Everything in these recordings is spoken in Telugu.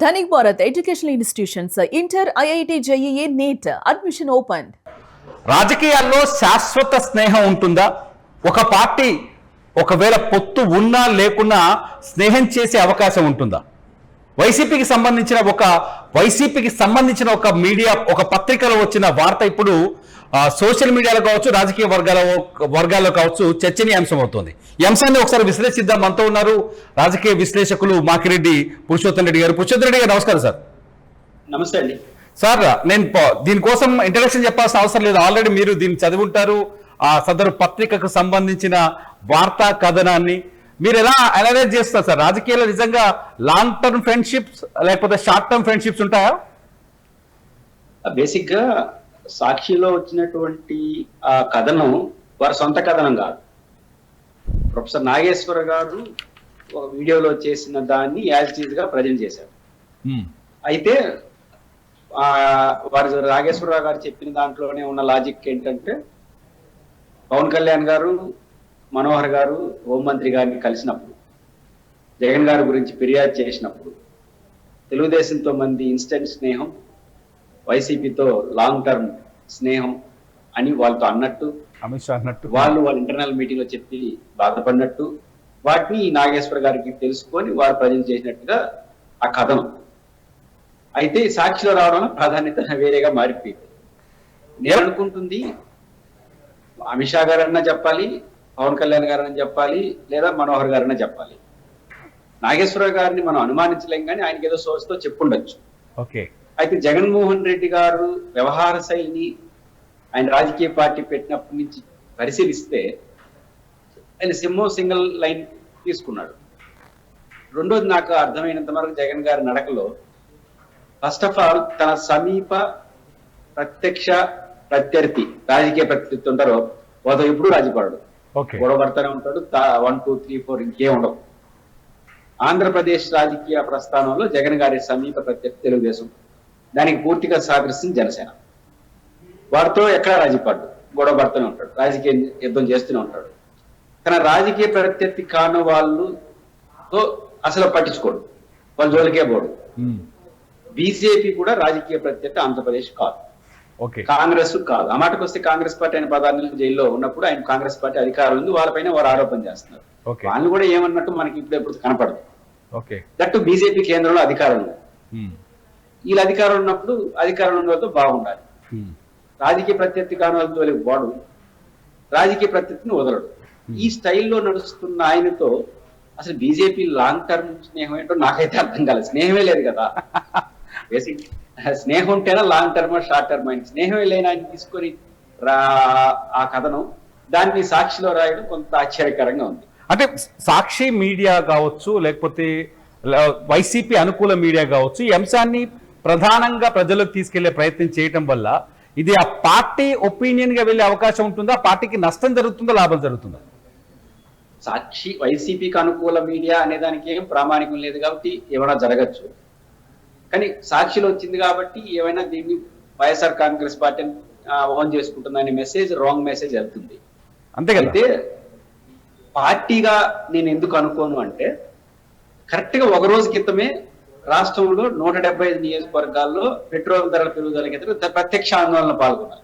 Dhanik Bharat Educational Institutions, Inter, IIT, JEE, NEET, admission opened. రాజకీయాల్లో శాశ్వత స్నేహం ఉంటుందా? ఒక పార్టీ ఒకవేళ పొత్తు ఉన్నా లేకున్నా స్నేహం చేసే అవకాశం ఉంటుందా? వైసీపీకి సంబంధించిన ఒక మీడియా ఒక పత్రికలో వచ్చిన వార్త ఇప్పుడు సోషల్ మీడియాలో కావచ్చు, రాజకీయ వర్గాల్లో కావచ్చు చర్చనీయాంశం అవుతుంది. ఈ అంశాన్ని ఒకసారి విశ్లేషిద్దాం. మనతో ఉన్నారు రాజకీయ విశ్లేషకులు మాకిరెడ్డి పురుషోత్తం రెడ్డి గారు. పురుషోత్తం రెడ్డి గారు నమస్కారం సార్. నమస్తే అండి సార్. నేను దీనికోసం ఇంట్రడక్షన్ చెప్పాల్సిన అవసరం లేదు, ఆల్రెడీ మీరు దీన్ని చదివి ఉంటారు. ఆ సదరు పత్రికకు సంబంధించిన వార్తా కథనాన్ని మీరు ఎలా అనలైజ్ చేస్తారు సార్? రాజకీయాల్లో నిజంగా లాంగ్ టర్మ్ ఫ్రెండ్షిప్స్ లేకపోతే షార్ట్ టర్మ్ ఫ్రెండ్షిప్స్ ఉంటాయా? బేసిక్ గా సాక్షిలో వచ్చినటువంటి ఆ కథనం వారి సొంత కథనం కాదు. ప్రొఫెసర్ నాగేశ్వర గారు ఒక వీడియోలో చేసిన దాన్ని యాజ్ ఇట్ ఈజ్ గా ప్రజెంట్ చేశారు. అయితే వారి నాగేశ్వరరావు గారు చెప్పిన దాంట్లోనే ఉన్న లాజిక్ ఏంటంటే, పవన్ కళ్యాణ్ గారు మనోహర్ గారు హోంమంత్రి గారిని కలిసినప్పుడు, జగన్ గారి గురించి ఫిర్యాదు చేసినప్పుడు తెలుగుదేశంతో మంది ఇన్స్టెంట్ స్నేహం, వైసీపీతో లాంగ్ టర్మ్ స్నేహం అని వాళ్ళతో అన్నట్టు, అమిత్ షా అన్నట్టు, వాళ్ళ ఇంటర్నల్ మీటింగ్ లో చెప్పి బాధపడినట్టు, వాటిని నాగేశ్వర గారికి తెలుసుకొని వారు ప్రజెంట్ చేసినట్టుగా ఆ కథనం. అయితే సాక్షిలో రావడం ప్రాధాన్యత వేరేగా మారిపోయింది. నేను అనుకుంటుంది అమిత్ షా గారన్నా చెప్పాలి, పవన్ కళ్యాణ్ గారన్నా చెప్పాలి, లేదా మనోహర్ గారన్నా చెప్పాలి. నాగేశ్వర గారిని మనం అనుమానించలేం, కానీ ఆయనకి ఏదో సోర్స్ తో చెప్పుండొచ్చు. ఓకే. అయితే జగన్మోహన్ రెడ్డి గారు వ్యవహార శైలిని ఆయన రాజకీయ పార్టీ పెట్టినప్పటి నుంచి పరిశీలిస్తే ఆయన సింగిల్ లైన్ తీసుకున్నాడు. రెండోది, నాకు అర్థమైనంత వరకు జగన్ గారి నడకలో ఫస్ట్ ఆఫ్ ఆల్ తన సమీప ప్రత్యక్ష ప్రత్యర్థి రాజకీయ ప్రత్యర్థి ఉంటారో వాళ్ళతో ఎప్పుడు రాజీపడడు, గొడవ పడతానే ఉంటాడు. 1, 2, 3, 4 ఇంకేం ఉండవు. ఆంధ్రప్రదేశ్ రాజకీయ ప్రస్థానంలో జగన్ గారి సమీప ప్రత్యర్థి తెలుగుదేశం, దానికి పూర్తిగా సహకరిస్తుంది జనసేన. వారితో ఎక్కడా రాజీపడ్డు, గొడవ పడుతూనే ఉంటాడు, రాజకీయ యుద్ధం చేస్తూనే ఉంటాడు. కానీ రాజకీయ ప్రత్యర్థి కాని వాళ్ళతో అసలు పట్టించుకోడు, వాళ్ళ జోలికే పోడు. బీజేపీ కూడా రాజకీయ ప్రత్యర్థి ఆంధ్రప్రదేశ్ కాదు, కాంగ్రెస్ కాదు. ఆ మాటకు వస్తే కాంగ్రెస్ పార్టీ ఆయన 14 నెలలు జైల్లో ఉన్నప్పుడు ఆయన కాంగ్రెస్ పార్టీ అధికారులు ఉంది, వాళ్ళపైన వారు ఆరోపణ చేస్తున్నారు. వాళ్ళు కూడా ఏమన్నట్టు మనకి ఇప్పుడు కనపడదు. దట్టు బీజేపీ కేంద్రంలో అధికారం ఉంది. వీళ్ళ అధికారం ఉన్నప్పుడు అధికారంలో ఉన్న వాళ్ళతో బాగుండాలి. రాజకీయ ప్రత్యర్థి కాని వాళ్ళతో వాడు రాజకీయ ప్రత్యర్థిని వదలడు. ఈ స్టైల్లో నడుస్తున్న ఆయనతో అసలు బీజేపీ లాంగ్ టర్మ్ స్నేహం ఏంటో నాకైతే అర్థం కాలేదు. స్నేహమే లేదు కదా. బేసిక్ స్నేహం ఉంటేనా లాంగ్ టర్మ్ షార్ట్ టర్మ్ ఆయన స్నేహమే లేని ఆయన తీసుకొని ఆ కథనం దాన్ని సాక్షిలో రాయడం కొంత ఆశ్చర్యకరంగా ఉంది. అంటే సాక్షి మీడియా కావచ్చు, లేకపోతే వైసీపీ అనుకూల మీడియా కావచ్చు, ఈ అంశాన్ని ప్రధానంగా ప్రజలకు తీసుకెళ్లే ప్రయత్నం చేయటం వల్ల ఇది ఆ పార్టీ ఒపీనియన్ గా వెళ్లే అవకాశం ఉంటుందా? పార్టీకి నష్టం జరుగుతుందా, లాభం జరుగుతుందా? సాక్షి వైసీపీకి అనుకూల మీడియా అనే దానికి ఏం ప్రామాణికం లేదు కాబట్టి ఏమైనా జరగచ్చు. కానీ సాక్షిలో వచ్చింది కాబట్టి ఏమైనా దీన్ని వైఎస్ఆర్ కాంగ్రెస్ పార్టీని ఓన్ చేసుకుంటుందనే మెసేజ్, రాంగ్ మెసేజ్ వెళ్తుంది. అయితే పార్టీగా నేను ఎందుకు అనుకోను అంటే, కరెక్ట్ గా ఒక రోజు క్రితమే రాష్ట్రంలో 175 నియోజకవర్గాల్లో పెట్రోల్ ధరల పెరుగుదల కింద ప్రత్యక్ష ఆందోళన పాల్గొన్నారు,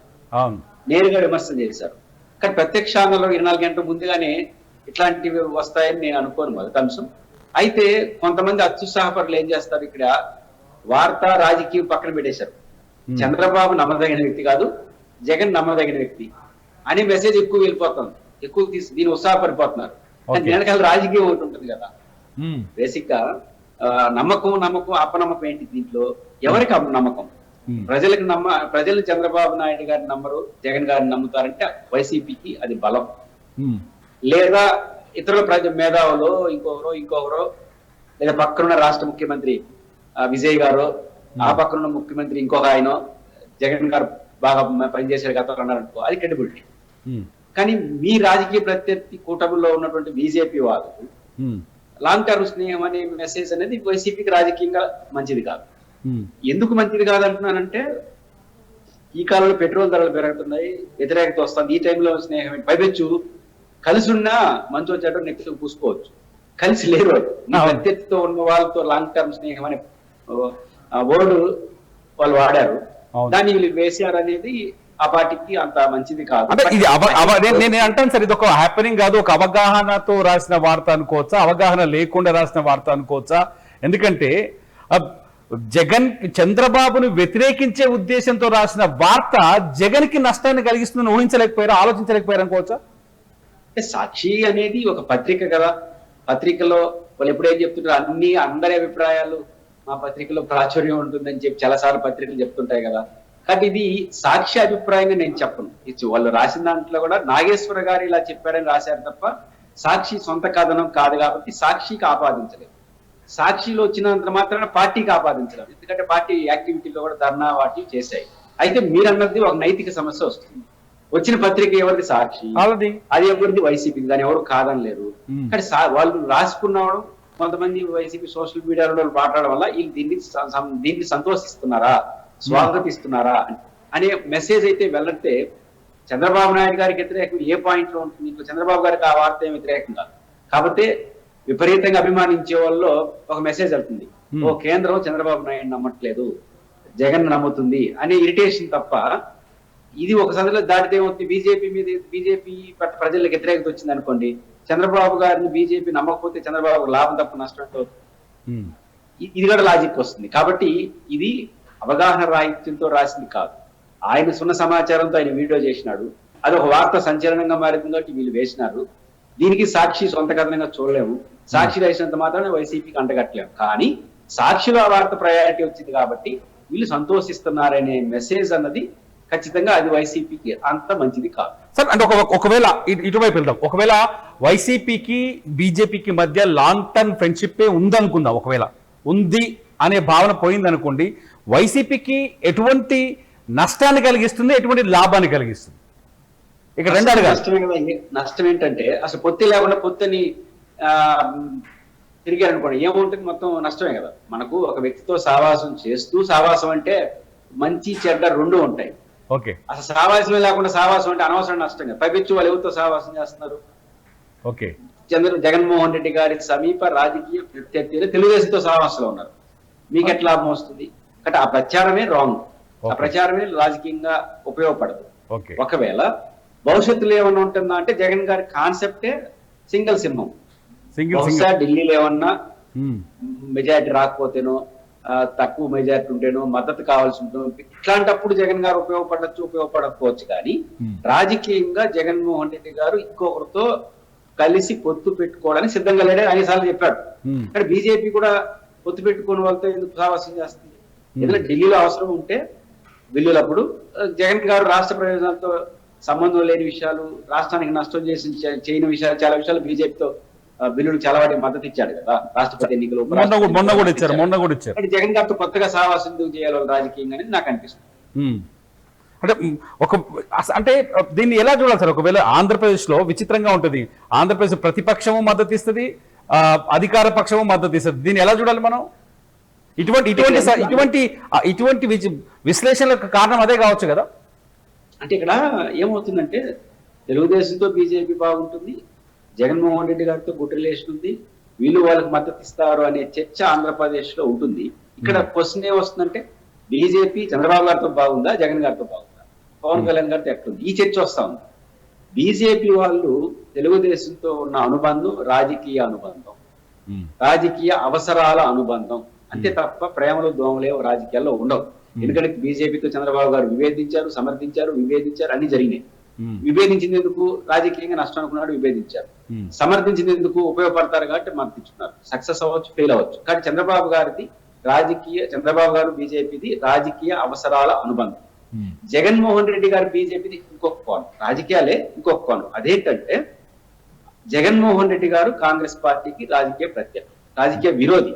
నేరుగా విమర్శలు చేశారు. కానీ ప్రత్యక్ష ఆందోళన 24 గంటల ముందుగానే ఇట్లాంటివి వస్తాయని నేను అనుకోను, మొదటి అంశం. అయితే కొంతమంది అత్యుత్సాహపరులు ఏం చేస్తారు, ఇక్కడ వార్త రాజకీయం పక్కన పెట్టేశారు. చంద్రబాబు నమ్మదగిన వ్యక్తి కాదు, జగన్ నమ్మదగిన వ్యక్తి అనే మెసేజ్ ఎక్కువ వెళ్ళిపోతుంది, ఎక్కువ దీన్ని ఉత్సాహపడిపోతున్నారు. వెనకాల రాజకీయం ఒకటి ఉంటుంది కదా. బేసిక్ గా నమ్మకం అపనమ్మకం ఏంటి దీంట్లో? ఎవరికి నమ్మకం? ప్రజలు చంద్రబాబు నాయుడు గారిని నమ్మరు, జగన్ గారిని నమ్ముతారంటే వైసీపీకి అది బలం. లేదా ఇతరుల మేధావులు ఇంకొకరో లేదా పక్కనున్న రాష్ట్ర ముఖ్యమంత్రి విజయ్ గారు, ఆ పక్కనున్న ముఖ్యమంత్రి ఇంకొక ఆయన, జగన్ గారు బాగా పనిచేశారు గతంలో అన్నారనుకో, అది క్రెడిబిలిటీ. కానీ మీ రాజకీయ ప్రత్యర్థి కూటమిలో ఉన్నటువంటి బీజేపీ వాళ్ళు లాంగ్ టర్మ్ స్నేహం అనే మెసేజ్ అనేది వైసీపీకి రాజకీయంగా మంచిది కాదు. ఎందుకు మంచిది కాదంటున్నానంటే, ఈ కాలంలో పెట్రోల్ ధరలు పెరుగుతున్నాయి, వ్యతిరేకత వస్తుంది, ఈ టైంలో స్నేహం పైపెచ్చు కలిసి ఉన్నా మంచి వచ్చేటో నెక్స్ట్ పూసుకోవచ్చు. కలిసి లేరు, ప్రత్యర్థితో ఉన్న వాళ్ళతో లాంగ్ టర్మ్ స్నేహం అనే వర్డ్ వాళ్ళు వాడారు. అవును. దాన్ని వీళ్ళు వేసారు అనేది ఆ పార్టీకి అంత మంచిది కాదు. అంటే ఇది నేను అంటాను సార్, ఇది ఒక హ్యాపెనింగ్ కాదు, ఒక అవగాహనతో రాసిన వార్త అనుకోవచ్చా, అవగాహన లేకుండా రాసిన వార్త అనుకోవచ్చా? ఎందుకంటే జగన్ చంద్రబాబును వ్యతిరేకించే ఉద్దేశంతో రాసిన వార్త జగన్ కి నష్టాన్ని కలిగిస్తుందని ఊహించలేకపోయారా, ఆలోచించలేకపోయారు అనుకోవచ్చా? అంటే సాక్షి అనేది ఒక పత్రిక కదా, పత్రికలో వాళ్ళు ఎప్పుడేం చెప్తుంటారు, అందరి అభిప్రాయాలు మా పత్రికలో ప్రాచుర్యం ఉంటుందని చెప్పి చాలాసార్లు పత్రికలు చెప్తుంటాయి కదా. కానీ ఇది సాక్షి అభిప్రాయంగా నేను చెప్పను. ఇది వాళ్ళు రాసిన దాంట్లో కూడా నాగేశ్వర గారు ఇలా చెప్పారని రాశారు తప్ప సాక్షి సొంత కథనం కాదు కాబట్టి సాక్షికి ఆపాదించలేదు. సాక్షిలో వచ్చినంత మాత్రాన పార్టీకి ఆపాదించలేదు, ఎందుకంటే పార్టీ యాక్టివిటీలో కూడా ధర్నా వాటి చేశాయి. అయితే మీరు అన్నది ఒక నైతిక సమస్య వస్తుంది. వచ్చిన పత్రిక ఎవరిది? సాక్షి. అది ఎవరిది? వైసీపీ. దాని ఎవరు కాదనలేరు. కానీ వాళ్ళు రాసుకున్నాడు, కొంతమంది వైసీపీ సోషల్ మీడియాలో మాట్లాడడం వల్ల వీళ్ళు దీన్ని సంతోషిస్తున్నారా, స్వాగతిస్తున్నారా అనే మెసేజ్ అయితే వెళ్ళంటే చంద్రబాబు నాయుడు గారికి వ్యతిరేకం ఏ పాయింట్ లో ఉంటుంది? ఇంట్లో చంద్రబాబు గారికి ఆ వార్త ఏం వ్యతిరేకం కాదు. కాబట్టి విపరీతంగా అభిమానించే వాళ్ళు ఒక మెసేజ్ వెళ్తుంది, ఓ కేంద్రం చంద్రబాబు నాయుడు నమ్మట్లేదు, జగన్ నమ్ముతుంది అనే ఇరిటేషన్ తప్ప ఇది ఒక సందర్భంలో దాటితే ఏమవుతుంది? బీజేపీ ప్రజలకు వ్యతిరేకత వచ్చింది అనుకోండి, చంద్రబాబు గారిని బీజేపీ నమ్మకపోతే చంద్రబాబు లాభం తప్ప నష్టం, ఇది కూడా లాజిక్ వస్తుంది. కాబట్టి ఇది అవగాహన రాహిత్యంతో రాసింది కాదు. ఆయన సున్న సమాచారంతో ఆయన వీడియో చేసినాడు, అది ఒక వార్త సంచలనంగా మారింది కాబట్టి వీళ్ళు వేసినారు. దీనికి సాక్షి సొంత కథనంగా చూడలేము, సాక్షి రాసినంత మాత్రమే వైసీపీకి అంటగట్టలేము. కానీ సాక్షిలో ఆ వార్త ప్రయారిటీ వచ్చింది కాబట్టి వీళ్ళు సంతోషిస్తున్నారనే మెసేజ్ అన్నది ఖచ్చితంగా అది వైసీపీకి అంత మంచిది కాదు సార్. అంటే ఒకవేళ ఇటువైపు వెళ్దాం, ఒకవేళ వైసీపీకి బీజేపీకి మధ్య లాంగ్ టర్మ్ ఫ్రెండ్షిప్ ఉందనుకుందాం, ఒకవేళ ఉంది అనే భావన పోయింది అనుకోండి, వైసీపీకి ఎటువంటి నష్టాన్ని కలిగిస్తుంది, ఎటువంటి లాభాన్ని కలిగిస్తుంది? ఇక్కడ రెండు అడగాలి. నష్టం ఏంటంటే అసలు పొత్తి లేకుండా పొత్తిని తిరిగారనుకోండి ఏముంటుంది? మొత్తం నష్టమే కదా. మనకు ఒక వ్యక్తితో సావాసం చేస్తూ, సావాసం అంటే మంచి చెడ్డ రెండు ఉంటాయి. ఓకే, అసలు సావాసమే లేకుండా సావాసం అంటే అనవసరం నష్టం కదా. పైపెచ్చు వాళ్ళు ఎవరితో సావాసం చేస్తున్నారు? ఓకే, జగన్మోహన్ రెడ్డి గారి సమీప రాజకీయ ప్రత్యర్థులు తెలుగుదేశంతో సావాసంలో ఉన్నారు. మీకు ఎట్లా లాభం వస్తుంది? అంటే ఆ ప్రచారమే రాంగ్, ఆ ప్రచారమే రాజకీయంగా ఉపయోగపడదు. ఒకవేళ భవిష్యత్తులో ఏమన్నా ఉంటుందా అంటే జగన్ గారి కాన్సెప్టే సింగిల్ సింహం. బహుశా ఢిల్లీలో ఏమన్నా మెజారిటీ రాకపోతేనో, తక్కువ మెజారిటీ ఉంటేనో, మద్దతు కావాల్సి ఉంటుందో, ఇట్లాంటప్పుడు జగన్ గారు ఉపయోగపడకపోవచ్చు. కానీ రాజకీయంగా జగన్మోహన్ రెడ్డి గారు ఇంకొకరితో కలిసి పొత్తు పెట్టుకోవడానికి సిద్ధంగా లేడే అనేసార్లు చెప్పాడు. కానీ బీజేపీ కూడా పొత్తు పెట్టుకుని వాళ్ళతో ఎందుకు సావాసం చేస్తుంది? ఎందుకంటే ఢిల్లీలో అవసరం ఉంటే బిల్లులప్పుడు జగన్ గారు రాష్ట్ర ప్రయోజనాలతో సంబంధం లేని విషయాలు, రాష్ట్రానికి నష్టం చేయని విషయాలు, చాలా విషయాలు బీజేపీతో బిల్లులు చాలా వాటికి మద్దతు ఇచ్చాడు కదా. రాష్ట్రపతి ఎన్నికలు జగన్ గారితో కొత్తగా సావాసం ఎందుకు చేయాలి వాళ్ళు రాజకీయంగా అనేది నాకు అనిపిస్తుంది. అంటే అంటే దీన్ని ఎలా చూడాలి సార్? ఒకవేళ ఆంధ్రప్రదేశ్ లో విచిత్రంగా ఉంటుంది, ఆంధ్రప్రదేశ్ ప్రతిపక్షము మద్దతు ఇస్తుంది, అధికార పక్షము మద్దతు ఇస్తుంది. దీన్ని ఎలా చూడాలి మనం? ఇటువంటి విశ్లేషణలకు కారణం అదే కావచ్చు కదా. అంటే ఇక్కడ ఏమవుతుందంటే తెలుగుదేశంతో బీజేపీ బాగుంటుంది, జగన్మోహన్ రెడ్డి గారితో గుడ్ రిలేషన్ ఉంది, వీళ్ళు వాళ్ళకి మద్దతు ఇస్తారు అనే చర్చ ఆంధ్రప్రదేశ్ లో ఉంటుంది. ఇక్కడ క్వశ్చన్ ఏమొస్తుందంటే బీజేపీ చంద్రబాబు గారితో బాగుందా, జగన్ గారితో బాగుందా, పవన్ కళ్యాణ్ గారితో ఎట్లుంది, ఈ చర్చ వస్తా ఉంది. బీజేపీ వాళ్ళు తెలుగుదేశంతో ఉన్న అనుబంధం రాజకీయ అనుబంధం, రాజకీయ అవసరాల అనుబంధం, అంతే తప్ప ప్రేమలు దోమలే రాజకీయాల్లో ఉండవు. ఎందుకంటే బీజేపీతో చంద్రబాబు గారు విభేదించారు, సమర్థించారు, అన్ని జరిగినాయి. విభేదించినందుకు రాజకీయంగా నష్టం అనుకున్నాడు, విభేదించారు. సమర్థించినందుకు ఉపయోగపడతారు కాబట్టి మద్దతిస్తున్నారు. సక్సెస్ అవ్వచ్చు, ఫెయిల్ అవ్వచ్చు. కానీ చంద్రబాబు గారు బీజేపీది రాజకీయ అవసరాల అనుబంధం. జగన్మోహన్ రెడ్డి గారు బీజేపీది ఇంకొక కోణం, రాజకీయాలే ఇంకొక కోణం. అదేంటంటే జగన్మోహన్ రెడ్డి గారు కాంగ్రెస్ పార్టీకి రాజకీయ ప్రత్యర్థి, రాజకీయ విరోధి.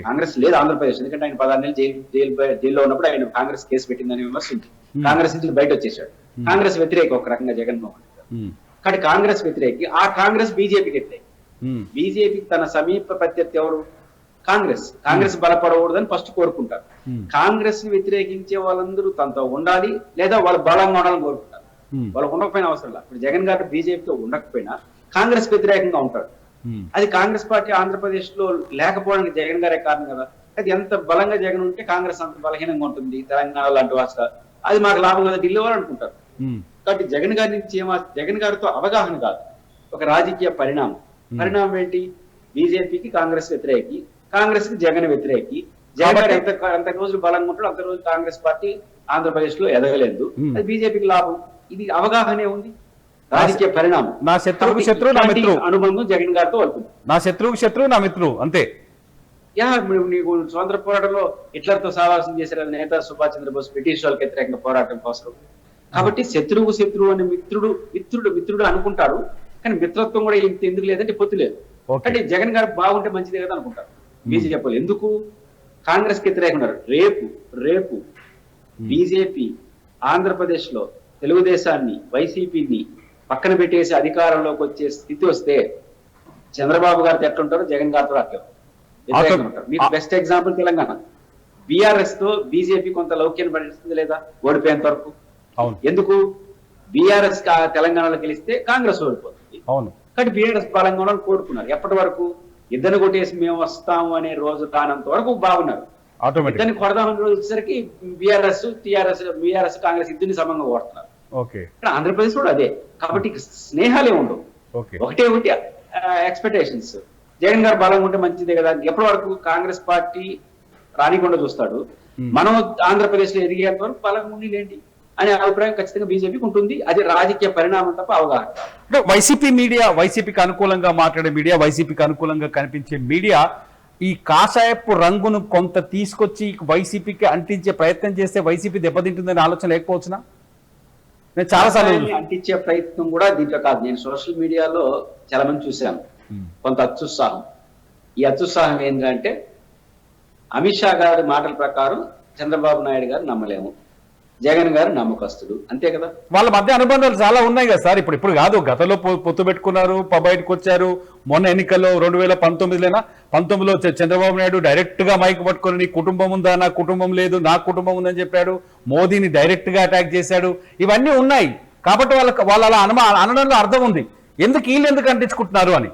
కాంగ్రెస్ లేదు ఆంధ్రప్రదేశ్, ఎందుకంటే ఆయన 16 నెలలు జైల్లో ఉన్నప్పుడు ఆయన కాంగ్రెస్ కేసు పెట్టిందని విమర్శ ఉంది. కాంగ్రెస్ నుంచి బయట వచ్చేసాడు. కాంగ్రెస్ వ్యతిరేక ఒక రకంగా జగన్మోహన్ రెడ్డి గారు. కానీ కాంగ్రెస్ వ్యతిరేకి, ఆ కాంగ్రెస్ బీజేపీకి వ్యతిరేకి. బీజేపీ తన సమీప ప్రత్యర్థి ఎవరు? కాంగ్రెస్ బలపడకూడదని ఫస్ట్ కోరుకుంటారు. కాంగ్రెస్ ని వ్యతిరేకించే వాళ్ళందరూ తనతో ఉండాలి, లేదా వాళ్ళు బలంగా ఉండాలని కోరుకుంటారు. వాళ్ళు ఉండకపోయినా అవసరం లేదు. ఇప్పుడు జగన్ గారు బీజేపీతో ఉండకపోయినా కాంగ్రెస్ వ్యతిరేకంగా ఉంటాడు. అది కాంగ్రెస్ పార్టీ ఆంధ్రప్రదేశ్ లో లేకపోవడానికి జగన్ గారే కారణం కదా. అది ఎంత బలంగా జగన్ ఉంటే కాంగ్రెస్ అంత బలహీనంగా ఉంటుంది తెలంగాణ లాంటి వాస్త అది మాకు లాభం కదా ఢిల్లీ వాళ్ళు అనుకుంటారు. కాబట్టి జగన్ గారి నుంచి జగన్ గారితో అవగాహన కాదు, ఒక రాజకీయ పరిణామం ఏంటి? బీజేపీకి కాంగ్రెస్ వ్యతిరేకి, కాంగ్రెస్ కి జగన్ వ్యతిరేకి. జగన్ గారు ఎంత రోజులు బలంగా ఉంటాడు అంత రోజులు కాంగ్రెస్ పార్టీ ఆంధ్రప్రదేశ్ లో ఎదగలేదు, అది బీజేపీకి లాభం. ఇది అవగాహనే ఉంది, రాజకీయ పరిణామం. నా శత్రువుకు శత్రువు నా మిత్రుడు అనుబంధం జగన్ గారితో అవుతుంది. నా శత్రువుకు శత్రువు నా మిత్రుడు అంతే. నీకు స్వాతంత్ర పోరాటంలో హిట్లర్తో సహవాసం చేశారు నేత సుభాష్ చంద్రబోస్ బ్రిటిష్ వాళ్ళకి వ్యతిరేకంగా పోరాటం కోసం. కాబట్టి శత్రువు అని మిత్రుడు అనుకుంటారు, కానీ మిత్రత్వం కూడా ఎందుకు లేదంటే పొత్తు లేదు. అంటే జగన్ గారు బాగుంటే మంచిదే కదా అనుకుంటారు బీజేపీ. ఎందుకు? కాంగ్రెస్ కి వ్యతిరేకంగా రేపు బీజేపీ ఆంధ్రప్రదేశ్ లో తెలుగుదేశాన్ని వైసీపీని పక్కన పెట్టేసి అధికారంలోకి వచ్చే స్థితి వస్తే చంద్రబాబు గారితో ఎట్లుంటారో జగన్ గారితో అట్లా ఉంటారు. మీకు బెస్ట్ ఎగ్జాంపుల్ తెలంగాణ. బీఆర్ఎస్ తో బీజేపీ కొంత లౌక్యాన్ని పడిస్తుంది లేదా ఓడిపోయేంత వరకు. ఎందుకు? బీఆర్ఎస్ తెలంగాణలో గెలిస్తే కాంగ్రెస్ ఓడిపోతుంది. కాబట్టి బీఆర్ఎస్ బలంగా ఉండాలని కోరుకున్నారు. ఎప్పటి వరకు? ఇద్దరిని కొట్టేసి మేము వస్తాము అనే రోజు కానంత వరకు బాగున్నారు. ఇద్దరిని కొడదామనే రోజు వచ్చేసరికి బీఆర్ఎస్ కాంగ్రెస్ ఇద్దరిని సమంగా కోరుతున్నారు. ఆంధ్రప్రదేశ్ కూడా అదే. కాబట్టి స్నేహాలే ఉండవు, ఒకటి ఎక్స్పెక్టేషన్స్. జగన్ గారు బలంగా ఉంటే మంచిదే కదా. ఎప్పటి వరకు కాంగ్రెస్ పార్టీ రానికుండా చూస్తాడు, మనం ఆంధ్రప్రదేశ్ లో ఎదిగేంత వరకు బలంగా ఉండి ఏంటి అనే అభిప్రాయం ఖచ్చితంగా బీజేపీకి ఉంటుంది. అది రాజకీయ పరిణామం తప్ప అవగాహన. వైసీపీ మీడియా, వైసీపీకి అనుకూలంగా మాట్లాడే మీడియా, వైసీపీకి అనుకూలంగా కనిపించే మీడియా ఈ కాషాయపు రంగును కొంత తీసుకొచ్చి వైసీపీకి అంటించే ప్రయత్నం చేస్తే వైసీపీ దెబ్బతింటుందనే ఆలోచన లేకపోవచ్చునా? నేను చాలాసార్లు అంటించే ప్రయత్నం కూడా దీంట్లో కాదు. నేను సోషల్ మీడియాలో చాలా మంది చూశాను కొంత అత్యుత్సాహం. ఈ అత్యుత్సాహం ఏంటంటే అమిత్ షా గారి మాటల ప్రకారం చంద్రబాబు నాయుడు గారు నమ్మలేము, జగన్ గారు నమ్మకస్తుడు, అంతే కదా. వాళ్ళ మధ్య అనుబంధాలు చాలా ఉన్నాయి కదా సార్. ఇప్పుడు కాదు, గతంలో పొత్తు పెట్టుకున్నారు, బయటకు వచ్చారు. మొన్న ఎన్నికల్లో 2019లో చంద్రబాబు నాయుడు డైరెక్ట్ గా మైక్ పట్టుకుని నీ కుటుంబం ఉందా, నా కుటుంబం లేదు, నా కుటుంబం ఉందని చెప్పాడు. మోదీని డైరెక్ట్ గా అటాక్ చేశాడు. ఇవన్నీ ఉన్నాయి కాబట్టి వాళ్ళ అలా అనడంలో అర్థం ఉంది. వీళ్ళు ఎందుకు అంటించుకుంటున్నారు అని.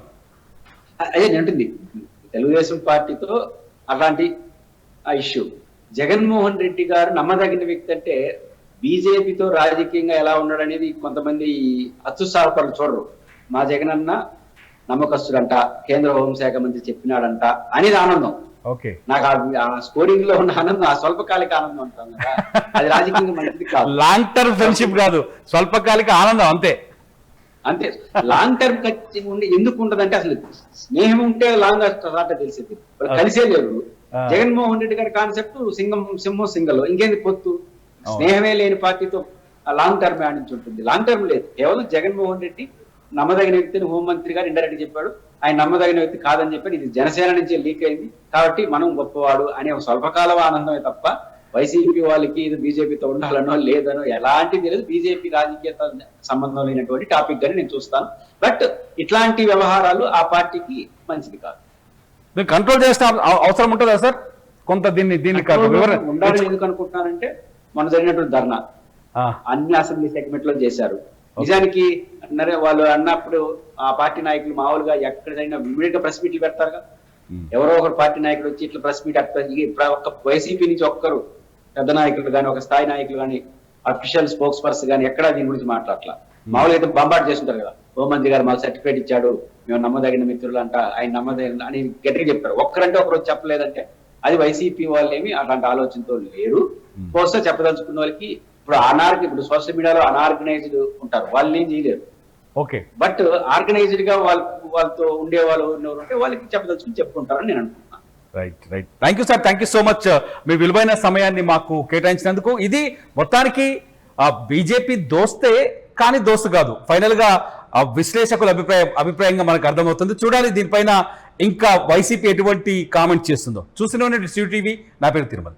అదే ఉంటుంది తెలుగుదేశం పార్టీతో అలాంటి ఇష్యూ. జగన్మోహన్ రెడ్డి గారు నమ్మదగిన వ్యక్తి అంటే బీజేపీతో రాజకీయంగా ఎలా ఉన్నాడు అనేది కొంతమంది అత్యుత్సాహపరులు చూడరు. మా జగన్ అన్న నమ్మకస్తుడంట, కేంద్ర హోంశాఖ మంత్రి చెప్పినాడంట అనేది ఆనందం. నాకు ఆ స్కోరింగ్ లో ఉన్న ఆనందం ఆ స్వల్పకాలిక ఆనందం అంటాం కదా, అది రాజకీయంగా మంచిది కాదు. లాంగ్ టర్మ్ ఫ్రెండ్షిప్ కాదు, స్వల్పకాలిక ఆనందం అంతే. లాంగ్ టర్మ్ ఉండి ఎందుకు ఉండదంటే అసలు స్నేహం ఉంటే లాంగ్ స్టార్ట్ తెలిసేది. కలిసే లేరు. జగన్మోహన్ రెడ్డి గారి కాన్సెప్ట్ సింహం సింగల్, ఇంకేంది పొత్తు? స్నేహమే లేని పార్టీతో లాంగ్ టర్మ్ ఆడించి ఉంటుంది. లాంగ్ టర్మ్ లేదు. కేవలం జగన్మోహన్ రెడ్డి నమ్మదగిన వ్యక్తిని హోంమంత్రి గారు ఇండైరెక్ట్ చెప్పాడు, ఆయన నమ్మదగిన వ్యక్తి కాదని చెప్పాడు. ఇది జనసేన నుంచి లీక్ అయింది కాబట్టి మనం గొప్పవాడు అనే ఒక స్వల్పకాల ఆనందమే తప్ప వైసీపీ వాళ్ళకి ఇది బీజేపీతో ఉండాలనో లేదనో ఎలాంటిది లేదు. బీజేపీ రాజకీయ సంబంధం లేనటువంటి టాపిక్ గాని నేను చూస్తాను. బట్ ఇట్లాంటి వ్యవహారాలు ఆ పార్టీకి మంచిది కాదు. కంట్రోల్ చేసిన అవసరం ఉంటుందా సార్? కొంత దీన్ని ఉండాలని ఎందుకు అనుకుంటున్నానంటే మన జరిగినటువంటి ధర్నా అన్ని అసెంబ్లీ సెగ్మెంట్ లో చేశారు. నిజానికి వాళ్ళు అన్నప్పుడు ఆ పార్టీ నాయకులు మామూలుగా ఎక్కడైనా ఇమీడియట్ గా ప్రెస్ మీట్లు పెడతారుగా. ఎవరో ఒకరు పార్టీ నాయకులు వచ్చి ఇట్లా ప్రెస్ మీట్ ఒక్క వైసీపీ నుంచి ఒక్కరు పెద్ద నాయకులు కానీ ఒక స్థాయి నాయకులు కానీ అఫీషియల్ స్పోక్స్ పర్సన్ కానీ ఎక్కడా దీని గురించి మాట్లాడలా. మామూలుగా అయితే బంబాట్ చేస్తుంటారు కదా, హోంమంత్రి గారు మాకు సర్టిఫికేట్ ఇచ్చాడు, మేము నమ్మదగిన మిత్రులు అంట, ఆయన నమ్మదగిన అని గట్టిగా చెప్పారు. ఒక్కరంటే ఒకరు చెప్పలేదంటే అది వైసీపీ వాళ్ళు ఏమి అలాంటి ఆలోచనతో లేరు. బహుశా చెప్పదలుచుకున్న వాళ్ళకి ఇప్పుడు సోషల్ మీడియాలో అన్ఆర్గనైజ్డ్ ఉంటారు, వాళ్ళని ఏం చేయలేరు. బట్ ఆర్గనైజ్డ్ గా వాళ్ళతో ఉండే వాళ్ళు ఉంటే వాళ్ళకి చెప్పదలుచుకుని చెప్పుకుంటారని నేను అనుకుంటున్నాను. Right. Thank you sir, thank you so much మీ విలువైన సమయాన్ని మాకు కేటాయించినందుకు. ఇది మొత్తానికి బీజేపీ దోస్తే కానీ దోస్తు కాదు. ఫైనల్ గా విశ్లేషకుల అభిప్రాయంగా మనకు అర్థమవుతుంది. చూడాలి దీనిపైన ఇంకా వైసీపీ ఎటువంటి కామెంట్ చేస్తుందో. చూసిన CTV, నా పేరు తిరుమల.